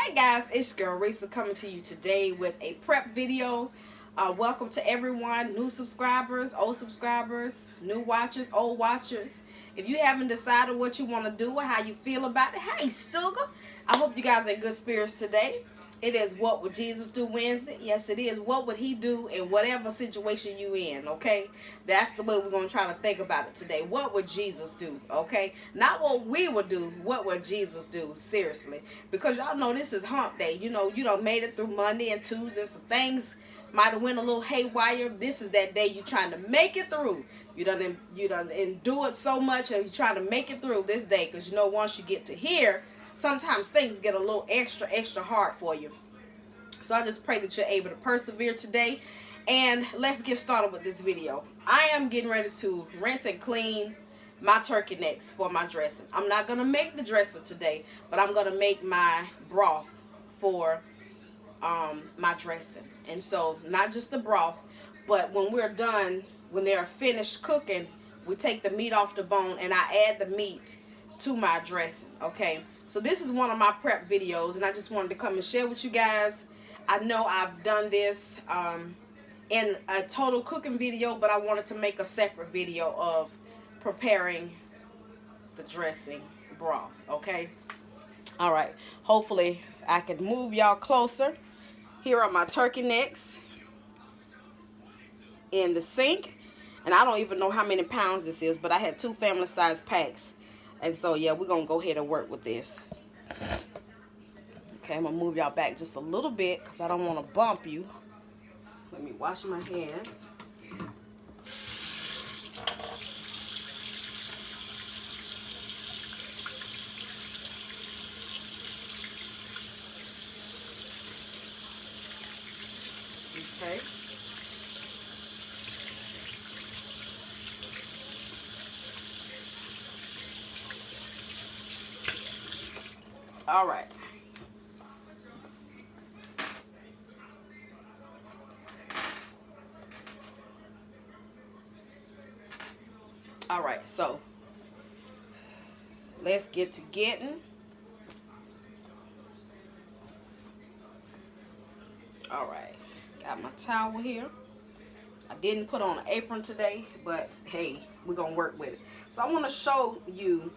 Hey guys, it's your girl Risa coming to you today with a prep video. Welcome to everyone, new subscribers, old subscribers, new watchers, old watchers. If you haven't decided what you want to do or how you feel about it, hey Sugar, I hope you guys are in good spirits today. It is What Would Jesus Do Wednesday. Yes, it is. What would he do in whatever situation you in, okay? That's the way we're going to try to think about it today. What would Jesus do, okay? Not what we would do. What would Jesus do? Seriously. Because y'all know this is hump day. You know, you done made it through Monday and Tuesday. Some things might have went a little haywire. This is that day you're trying to make it through. You done endured so much and you're trying to make it through this day. Because you know once you get to here, sometimes things get a little extra hard for you. So I just pray that you're able to persevere today. And let's get started with this video. I am getting ready to rinse and clean my turkey necks for my dressing. I'm not going to make the dressing today, but I'm going to make my broth for my dressing. And so not just the broth, but when we're done, when they're finished cooking, we take the meat off the bone and I add the meat to my dressing, okay? So this is one of my prep videos, and I just wanted to come and share with you guys. I know I've done this in a total cooking video, but I wanted to make a separate video of preparing the dressing broth, okay? All right, hopefully I can move y'all closer. Here are my turkey necks in the sink, and I don't even know how many pounds this is, but I had 2 family size packs. And so, yeah, we're going to go ahead and work with this. Okay, I'm going to move y'all back just a little bit because I don't want to bump you. Let me wash my hands. Okay. All right. All right, so let's get to getting. All right, got my towel here. I didn't put on an apron today, but hey, we're gonna work with it. So I want to show you.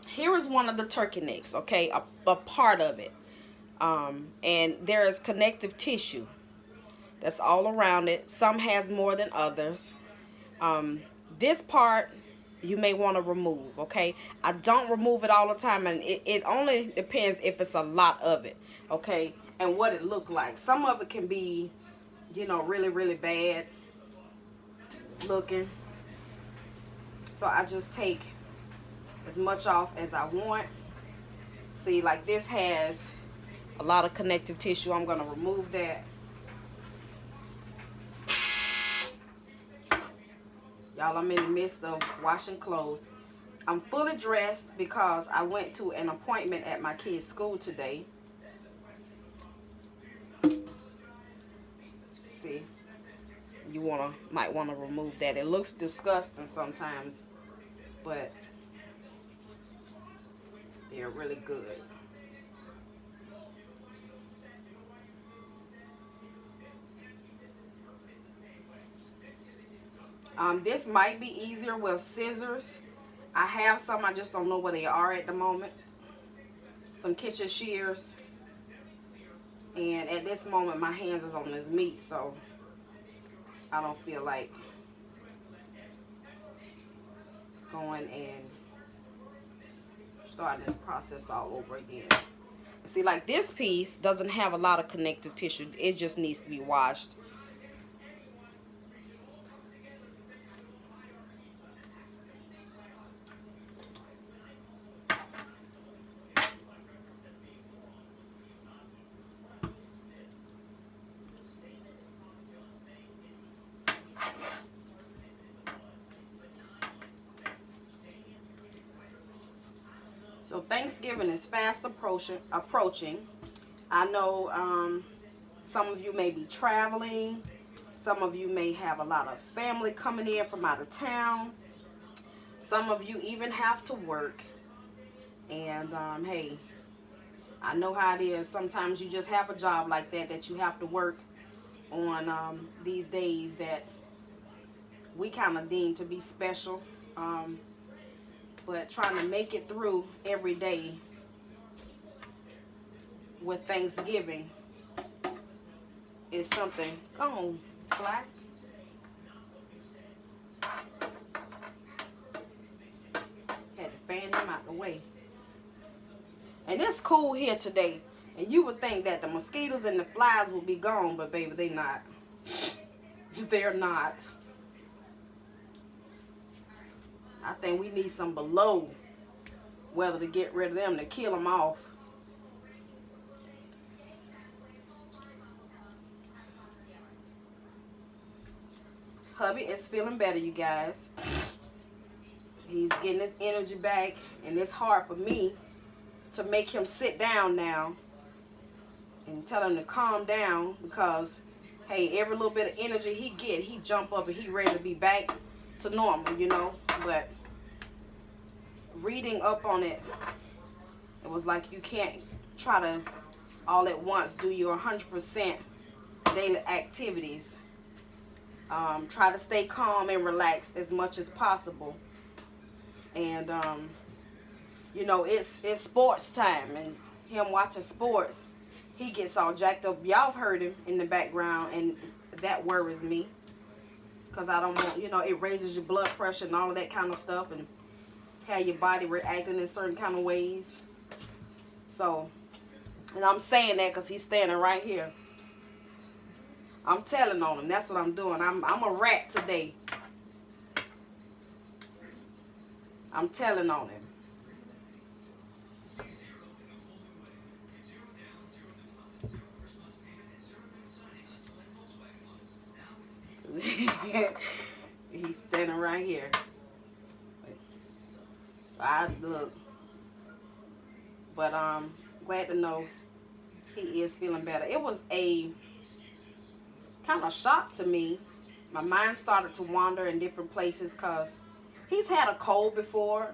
Here is one of the turkey necks, okay, a part of it, and there is connective tissue that's all around it. Some has more than others. This part you may want to remove, okay? I don't remove it all the time, and it only depends if it's a lot of it, okay, and what it look like. Some of it can be, you know, really bad looking. So I just take as much off as I want. See, like this has a lot of connective tissue. I'm going to remove that. Y'all, I'm in the midst of washing clothes. I'm fully dressed because I went to an appointment at my kid's school today. See, you might want to remove that. It looks disgusting sometimes, but they're really good. This might be easier with scissors. I have some, I just don't know where they are at the moment. Some kitchen shears. And at this moment, my hands is on this meat, so I don't feel like going and starting this process all over again. See, like this piece doesn't have a lot of connective tissue. It just needs to be washed. So Thanksgiving is fast approaching. I know some of you may be traveling. Some of you may have a lot of family coming in from out of town. Some of you even have to work. And hey, I know how it is. Sometimes you just have a job like that you have to work on these days that we kind of deem to be special. But trying to make it through every day with Thanksgiving is something. Go on, Black. Had to fan him out the way. And it's cool here today. And you would think that the mosquitoes and the flies would be gone, but baby, they not. They're not. I think we need some below weather to get rid of them, to kill them off. Hubby is feeling better, you guys. He's getting his energy back, and it's hard for me to make him sit down now and tell him to calm down, because hey, every little bit of energy he get, he jump up and he ready to be back to normal, you know. But reading up on it, it was like you can't try to all at once do your 100% daily activities. Try to stay calm and relaxed as much as possible. And you know, it's sports time, and him watching sports, he gets all jacked up. Y'all heard him in the background, and that worries me, because I don't want, you know, it raises your blood pressure and all of that kind of stuff, and have your body reacting in certain kind of ways. So, and I'm saying that because he's standing right here. I'm telling on him. That's what I'm doing. I'm a rat today. I'm telling on him. He's standing right here. So I look. But glad to know he is feeling better. It was a kind of shock to me. My mind started to wander in different places, because he's had a cold before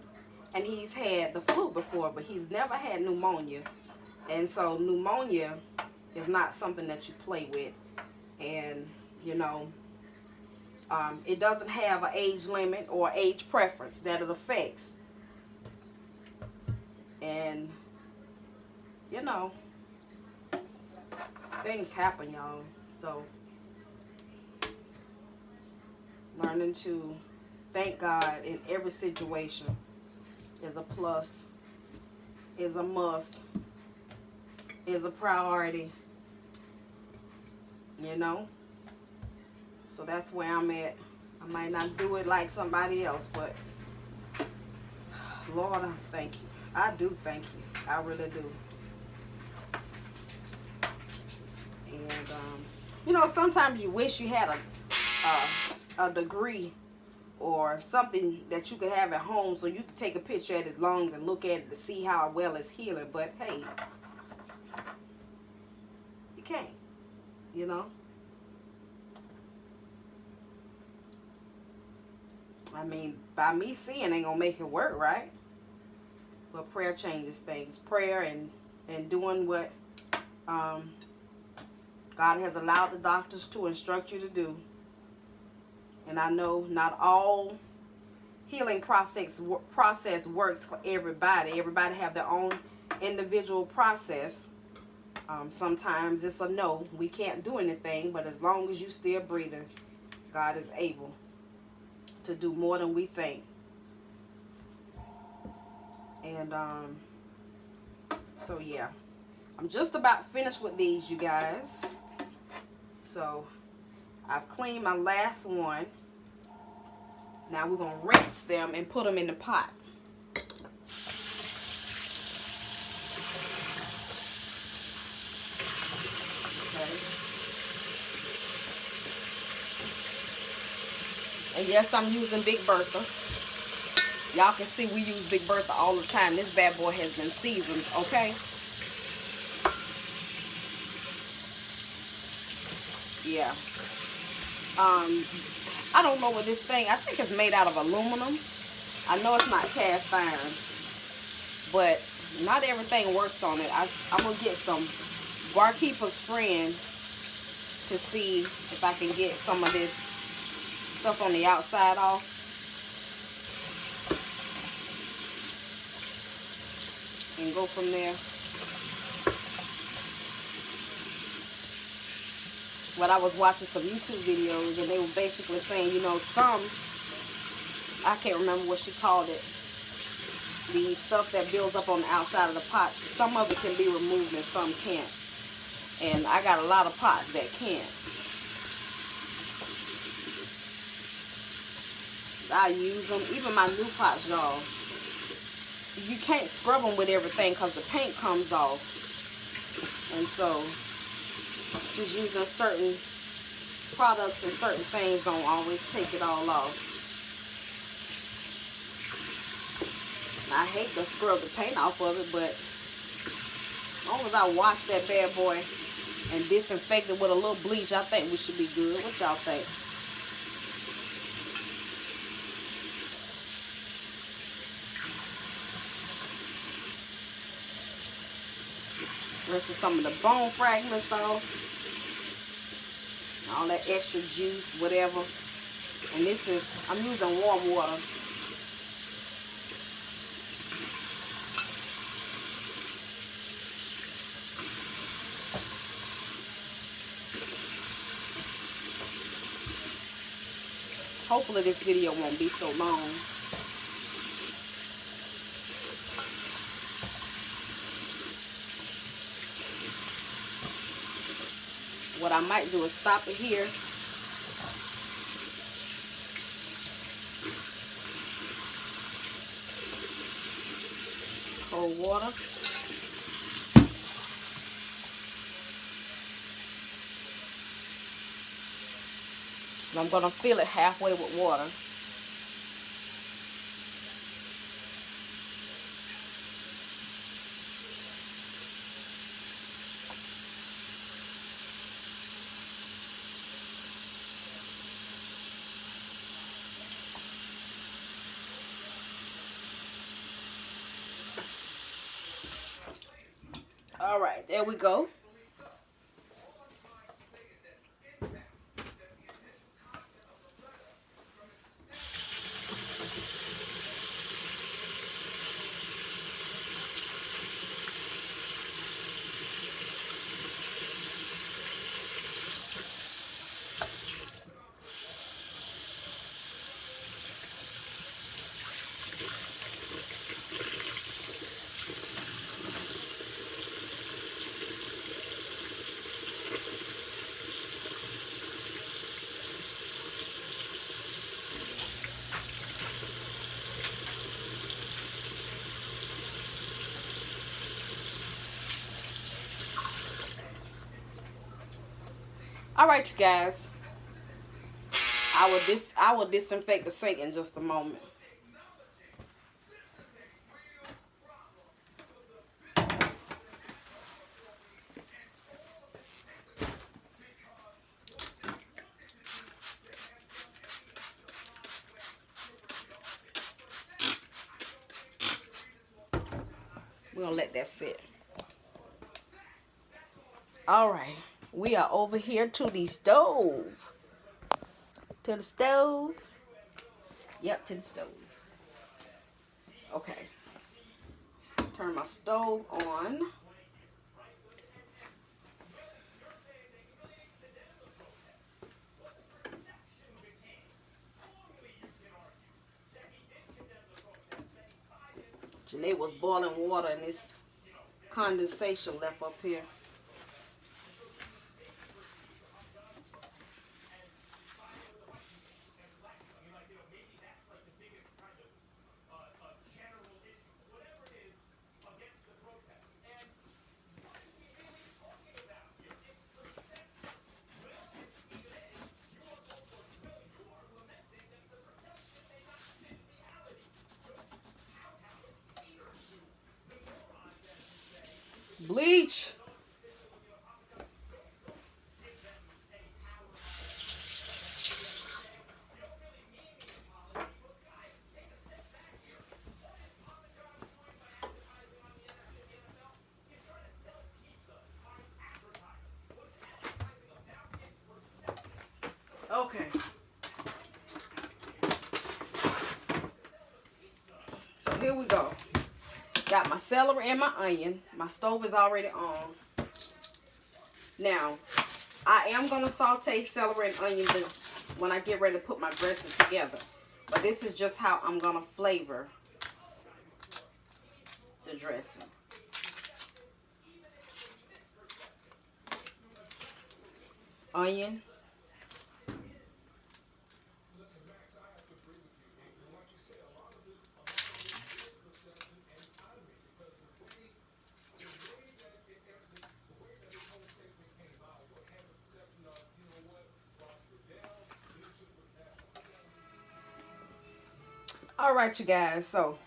and he's had the flu before, but he's never had pneumonia. And so pneumonia is not something that you play with. And, you know, it doesn't have an age limit or age preference that it affects. And, you know, things happen, y'all. So, learning to thank God in every situation is a plus, is a must, is a priority, you know. So that's where I'm at. I might not do it like somebody else, but Lord, I thank you. I do thank you. I really do. And you know, sometimes you wish you had a degree or something that you could have at home, so you could take a picture at his lungs and look at it to see how well it's healing. But hey, you can't, you know. I mean, by me seeing ain't gonna make it work, right? But prayer changes things. Prayer and doing what God has allowed the doctors to instruct you to do. And I know not all healing process works for everybody. Everybody have their own individual process. Sometimes it's a no, we can't do anything, but as long as you still breathing, God is able to do more than we think. And so yeah, I'm just about finished with these, you guys. So I've cleaned my last one. Now we're gonna rinse them and put them in the pot. Okay. And yes, I'm using Big Bertha. Y'all can see we use Big Bertha all the time. This bad boy has been seasoned, okay? Yeah. I don't know what this thing, I think it's made out of aluminum. I know it's not cast iron, but Not everything works on it. I'm going to get some Barkeeper's Friend to see if I can get some of this stuff on the outside off. And go from there. But I was watching some YouTube videos and they were basically saying, you know, some, I can't remember what she called it, the stuff that builds up on the outside of the pots, some of it can be removed and some can't. And I got a lot of pots that can't. I use them, even my new pots, y'all. You can't scrub them with everything because the paint comes off. And so, just using certain products and certain things don't always take it all off. I hate to scrub the paint off of it, but as long as I wash that bad boy and disinfect it with a little bleach, I think we should be good. What y'all think? Rinsing some of the bone fragments off. All that extra juice, whatever. And this is, I'm using warm water. Hopefully this video won't be so long. What I might do is stop it here. Cold water. And I'm going to fill it halfway with water. All right, there we go. All right, you guys. I will disinfect the sink in just a moment. We're gonna let that sit. All right, we are over here to the stove. To the stove. Yep, to the stove. Okay. Turn my stove on. Janae was boiling water and this condensation left up here. Bleach. got my celery and my onion. My stove is already on. Now, I am going to saute celery and onion when I get ready to put my dressing together. But this is just how I'm going to flavor the dressing. Onion. All right, you guys, so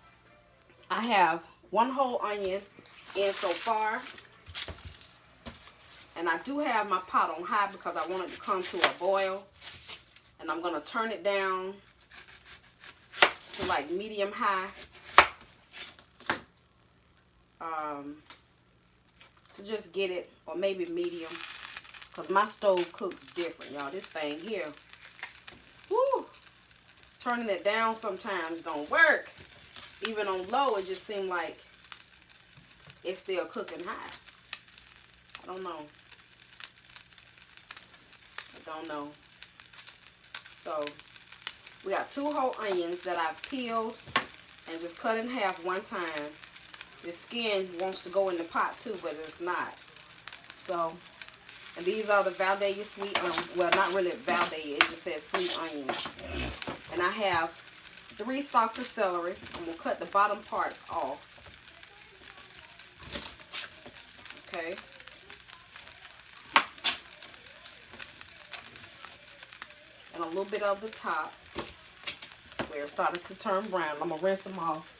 I have one whole onion in so far, and I do have my pot on high because I want it to come to a boil, and I'm going to turn it down to like medium high to just get it, or maybe medium, because my stove cooks different, y'all. This thing here, whoo, turning it down sometimes don't work. Even on low, it just seems like it's still cooking high. I don't know. So, we got 2 whole onions that I've peeled and just cut in half one time. The skin wants to go in the pot too, but it's not. So, and these are the Valdez sweet onions. Well, not really Valdez, it just says sweet onion. And I have 3 stalks of celery. I'm going to cut the bottom parts off. Okay. And a little bit of the top where it started to turn brown. I'm going to rinse them off.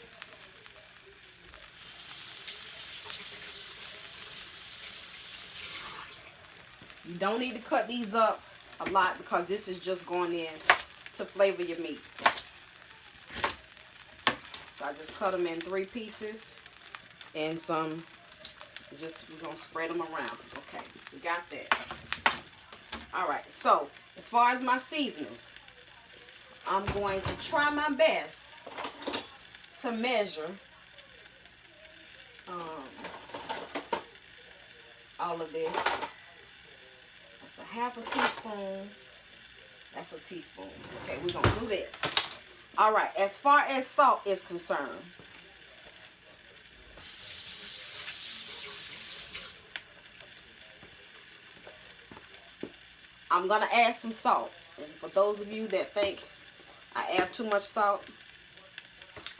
You don't need to cut these up a lot because this is just going in to flavor your meat. So I just cut them in 3 pieces and some, we're going to spread them around. Okay, we got that. Alright, so as far as my seasonings, I'm going to try my best to measure all of this. That's a half a teaspoon. That's a teaspoon. Okay, we're going to do this. Alright, as far as salt is concerned, I'm going to add some salt. And for those of you that think I add too much salt,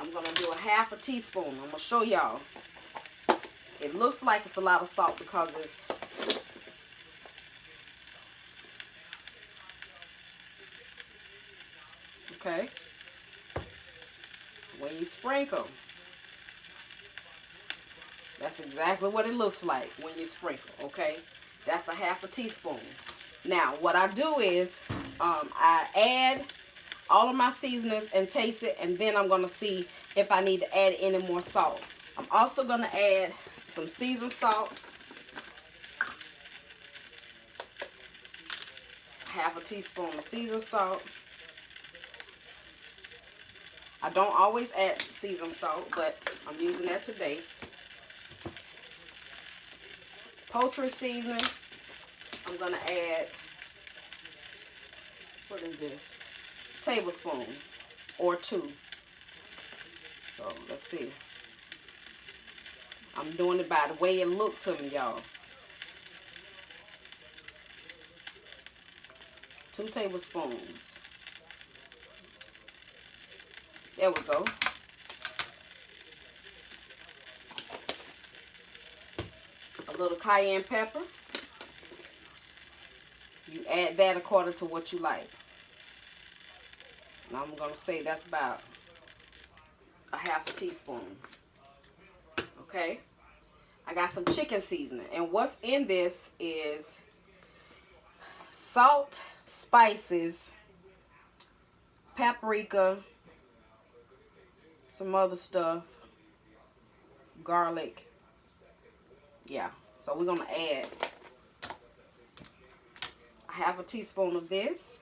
I'm going to do a half a teaspoon. I'm going to show y'all. It looks like it's a lot of salt because it's okay. When you sprinkle, that's exactly what it looks like when you sprinkle, okay? That's a half a teaspoon. Now, what I do is I add all of my seasonings and taste it, and then I'm going to see if I need to add any more salt. I'm also going to add some seasoned salt. Half a teaspoon of seasoned salt. I don't always add seasoned salt, but I'm using that today. Poultry seasoning. I'm going to add, what is this? Tablespoon or 2. So let's see. I'm doing it by the way it looked to me, y'all. 2 tablespoons. There we go. A little cayenne pepper. You add that according to what you like. And I'm going to say that's about a half a teaspoon. Okay. I got some chicken seasoning. And what's in this is salt, spices, paprika, some other stuff, garlic. Yeah. So we're going to add a half a teaspoon of this.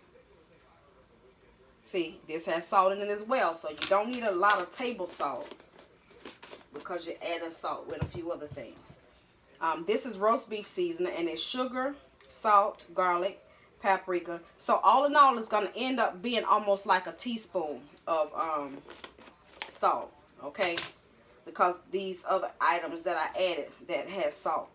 See, this has salt in it as well, so you don't need a lot of table salt. because you're adding salt with a few other things. This is roast beef seasoning, and it's sugar, salt, garlic, paprika. So all in all, it's going to end up being almost like a teaspoon of salt, okay? Because these other items that I added that has salt.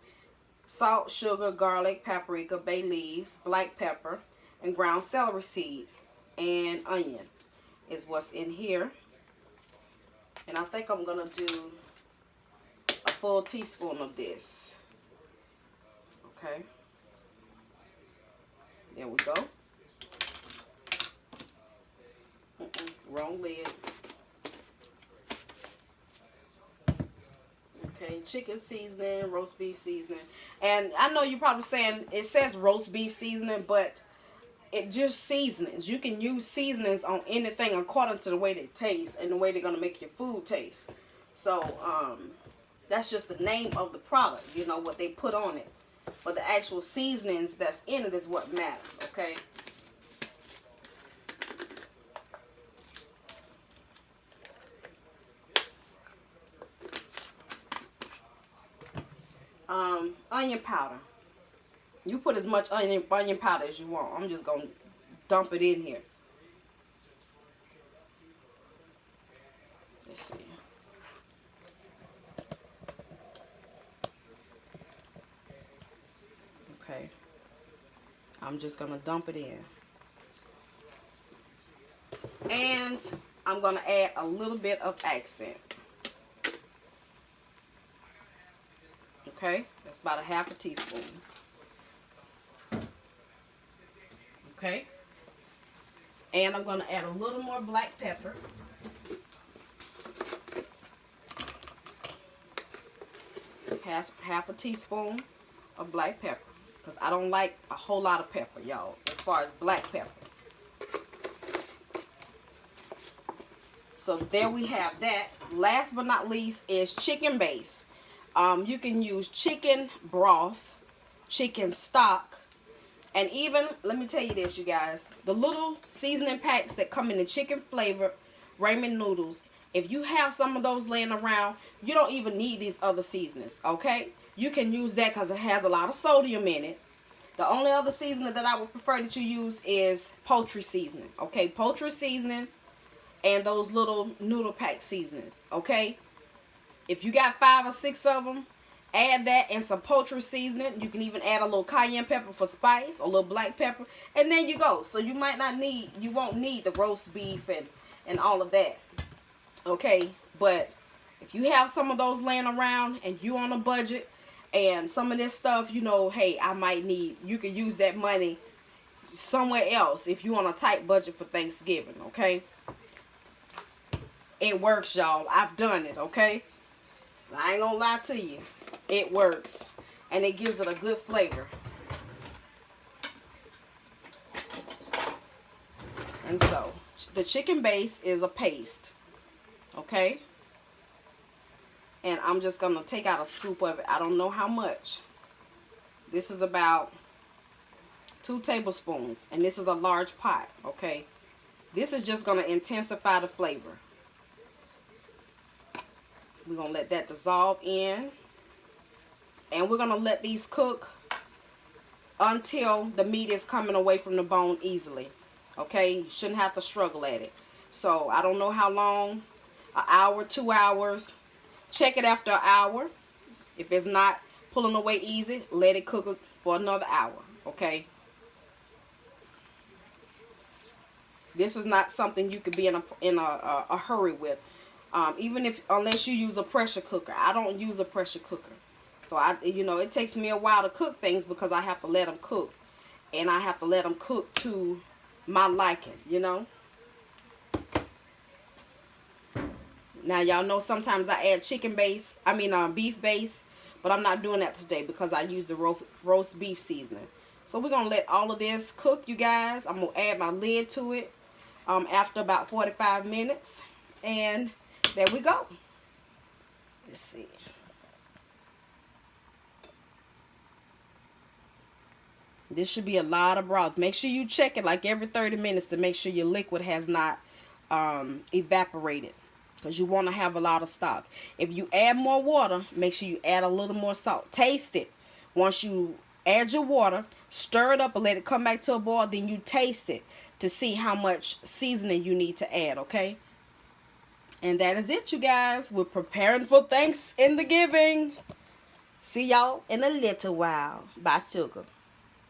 Salt, sugar, garlic, paprika, bay leaves, black pepper, and ground celery seed, and onion is what's in here. And I think I'm going to do a full teaspoon of this. Okay. There we go. Wrong lid. Okay, chicken seasoning, roast beef seasoning. And I know you're probably saying it says roast beef seasoning, but it just seasonings. You can use seasonings on anything according to the way they taste and the way they're going to make your food taste. So, that's just the name of the product, you know, what they put on it. But the actual seasonings that's in it is what matters, okay? Onion powder. You put as much onion powder as you want. I'm just going to dump it in here. Let's see. Okay. I'm just going to dump it in. And I'm going to add a little bit of accent. Okay, that's about a half a teaspoon. Okay, and I'm going to add a little more black pepper. Half a teaspoon of black pepper, because I don't like a whole lot of pepper, y'all, as far as black pepper. So there we have that. Last but not least is chicken base. You can use chicken broth, chicken stock, and even, let me tell you this, you guys, the little seasoning packs that come in the chicken flavored ramen noodles, if you have some of those laying around, you don't even need these other seasonings, okay? You can use that because it has a lot of sodium in it. The only other seasoning that I would prefer that you use is poultry seasoning, okay? Poultry seasoning and those little noodle pack seasonings, okay? If you got 5 or 6 of them, add that and some poultry seasoning. You can even add a little cayenne pepper for spice, or a little black pepper, and then you go. So you won't need the roast beef and all of that. Okay, but if you have some of those laying around and you on a budget and some of this stuff, you know, hey, I might need, you can use that money somewhere else if you on a tight budget for Thanksgiving, okay? It works, y'all. I've done it, okay? I ain't gonna lie to you. It works. And it gives it a good flavor. And so, the chicken base is a paste. Okay? And I'm just gonna take out a scoop of it. I don't know how much. This is about 2 tablespoons. And this is a large pot. Okay? This is just gonna intensify the flavor. We're going to let that dissolve in. And we're going to let these cook until the meat is coming away from the bone easily. Okay? You shouldn't have to struggle at it. So, I don't know how long. An hour, 2 hours. Check it after an hour. If it's not pulling away easy, let it cook for another hour. Okay? This is not something you could be in a hurry with. Unless you use a pressure cooker. I don't use a pressure cooker. So, it takes me a while to cook things because I have to let them cook. And I have to let them cook to my liking, you know. Now, y'all know sometimes I add beef base. But I'm not doing that today because I use the roast beef seasoning. So, we're going to let all of this cook, you guys. I'm going to add my lid to it after about 45 minutes. And there we go. Let's see. This should be a lot of broth. Make sure you check it like every 30 minutes to make sure your liquid has not evaporated. because you want to have a lot of stock. If you add more water, make sure you add a little more salt. Taste it. Once you add your water, stir it up and let it come back to a boil, then you taste it to see how much seasoning you need to add, okay? And that is it, you guys. We're preparing for Thanksgiving. See y'all in a little while. Bye, sugar.